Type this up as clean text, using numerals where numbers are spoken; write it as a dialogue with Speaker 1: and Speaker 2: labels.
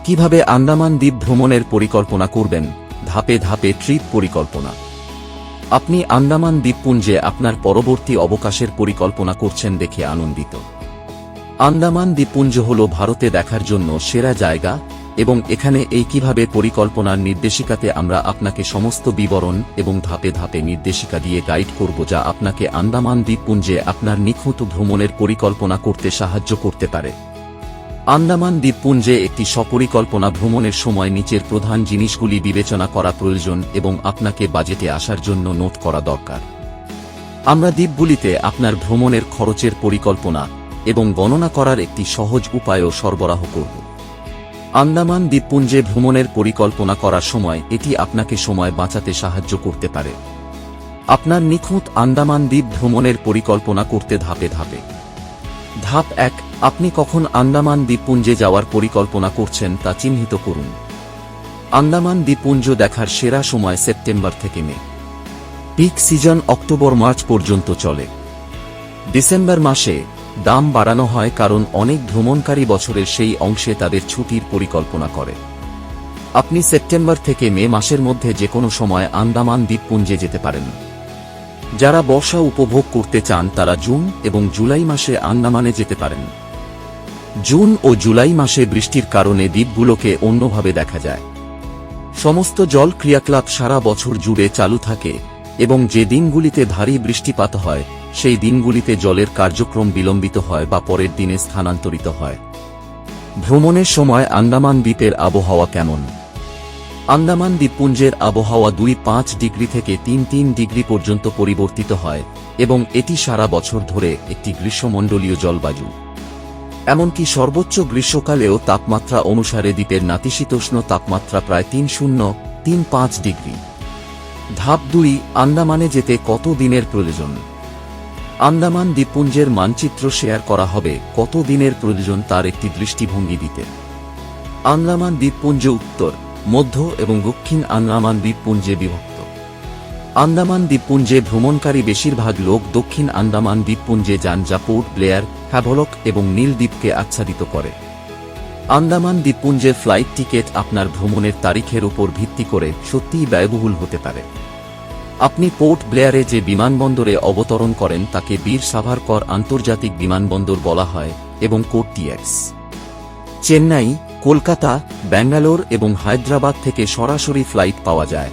Speaker 1: কিভাবে আন্দামান দ্বীপ ভ্রমণের পরিকল্পনা করবেন, ধাপে ধাপে ট্রিপ পরিকল্পনা। আপনি আন্দামান দ্বীপপুঞ্জে আপনার পরবর্তী অবকাশের পরিকল্পনা করছেন দেখে আনন্দিত। আন্দামান দ্বীপপুঞ্জ হল ভারতে দেখার জন্য সেরা জায়গা এবং এখানে এই কিভাবে পরিকল্পনার নির্দেশিকাতে আমরা আপনাকে সমস্ত বিবরণ এবং ধাপে ধাপে নির্দেশিকা দিয়ে গাইড করব যা আপনাকে আন্দামান দ্বীপপুঞ্জে আপনার নিখুঁত ভ্রমণের পরিকল্পনা করতে সাহায্য করতে পারে। আন্দামান দ্বীপপুঞ্জে একটি সপরিকল্পনা ভ্রমণের সময় নিচের প্রধান জিনিসগুলি বিবেচনা করা প্রয়োজন এবং আপনাকে বাজেটে আসার জন্য নোট করা দরকার। আমরা দ্বীপগুলিতে আপনার ভ্রমণের খরচের পরিকল্পনা এবং গণনা করার একটি সহজ উপায়ও সরবরাহ করব। আন্দামান দ্বীপপুঞ্জে ভ্রমণের পরিকল্পনা করার সময় এটি আপনাকে সময় বাঁচাতে সাহায্য করতে পারে। আপনার নিখুঁত আন্দামান দ্বীপ ভ্রমণের পরিকল্পনা করতে ধাপে ধাপে। ধাপ 1, আপনি কখন আন্দামান দ্বীপপুঞ্জে যাওয়ার পরিকল্পনা করছেন তা চিহ্নিত করুন। আন্দামান দ্বীপপুঞ্জ দেখার সেরা সময় সেপ্টেম্বর থেকে মে। পিক সিজন অক্টোবর-মার্চ পর্যন্ত চলে। ডিসেম্বর মাসে দাম বাড়ানো হয় কারণ অনেক ভ্রমণকারী বছরের সেই অংশে তাদের ছুটির পরিকল্পনা করে। আপনি সেপ্টেম্বর থেকে মে মাসের মধ্যে যে কোনো সময় আন্দামান দ্বীপপুঞ্জে যেতে পারেন। যারা বর্ষা উপভোগ করতে চান তারা জুন এবং জুলাই মাসে আন্দামানে যেতে পারেন। জুন ও জুলাই মাসে বৃষ্টির কারণে দ্বীপগুলোকে অন্যভাবে দেখা যায়। সমস্ত জল ক্রিয়াকলাপ সারা বছর জুড়ে চালু থাকে এবং যে দিনগুলিতে ভারী বৃষ্টিপাত হয় সেই দিনগুলিতে জলের কার্যক্রম বিলম্বিত হয় বা পরের দিনে স্থানান্তরিত হয়। ভ্রমণের সময় আন্দামান দ্বীপের আবহাওয়া কেমন? আন্দামান দ্বীপপুঞ্জের আবহাওয়া 2-5 ডিগ্রি থেকে 3-3 ডিগ্রি পর্যন্ত পরিবর্তিত হয় এবং এটি সারা বছর ধরে একটি গ্রীষ্মমণ্ডলীয় জলবায়ু। এমনকি সর্বোচ্চ গ্রীষ্মকালেও তাপমাত্রা অনুসারে দ্বীপের নাতিশীতোষ্ণ তাপমাত্রা প্রায় 30-35 ডিগ্রি। ধাপ 2, আন্দামানে যেতে কত দিনের প্রয়োজন? আন্দামান দ্বীপপুঞ্জের মানচিত্র শেয়ার করা হবে কত দিনের প্রয়োজন তার একটি দৃষ্টিভঙ্গি দিতে। আন্দামান দ্বীপপুঞ্জ উত্তর, মধ্য এবং দক্ষিণ আন্দামান দ্বীপপুঞ্জে বিভক্ত। আন্দামান দ্বীপপুঞ্জে ভ্রমণকারী বেশিরভাগ লোক দক্ষিণ আন্দামান দ্বীপপুঞ্জে যান যা পোর্ট ব্লেয়ার, হ্যাভলক এবং নীল দ্বীপকে আচ্ছাদিত করে। আন্দামান দ্বীপপুঞ্জের ফ্লাইট টিকিট আপনার ভ্রমণের তারিখের উপর ভিত্তি করে সত্যিই ব্যয়বহুল হতে পারে। আপনি পোর্ট ব্লেয়ারে যে বিমানবন্দরে অবতরণ করেন তাকে বীর সাভারকর আন্তর্জাতিক বিমানবন্দর বলা হয় এবং কোড টিএক্স। চেন্নাই, কলকাতা, ব্যাঙ্গালোর এবং হায়দ্রাবাদ থেকে সরাসরি ফ্লাইট পাওয়া যায়।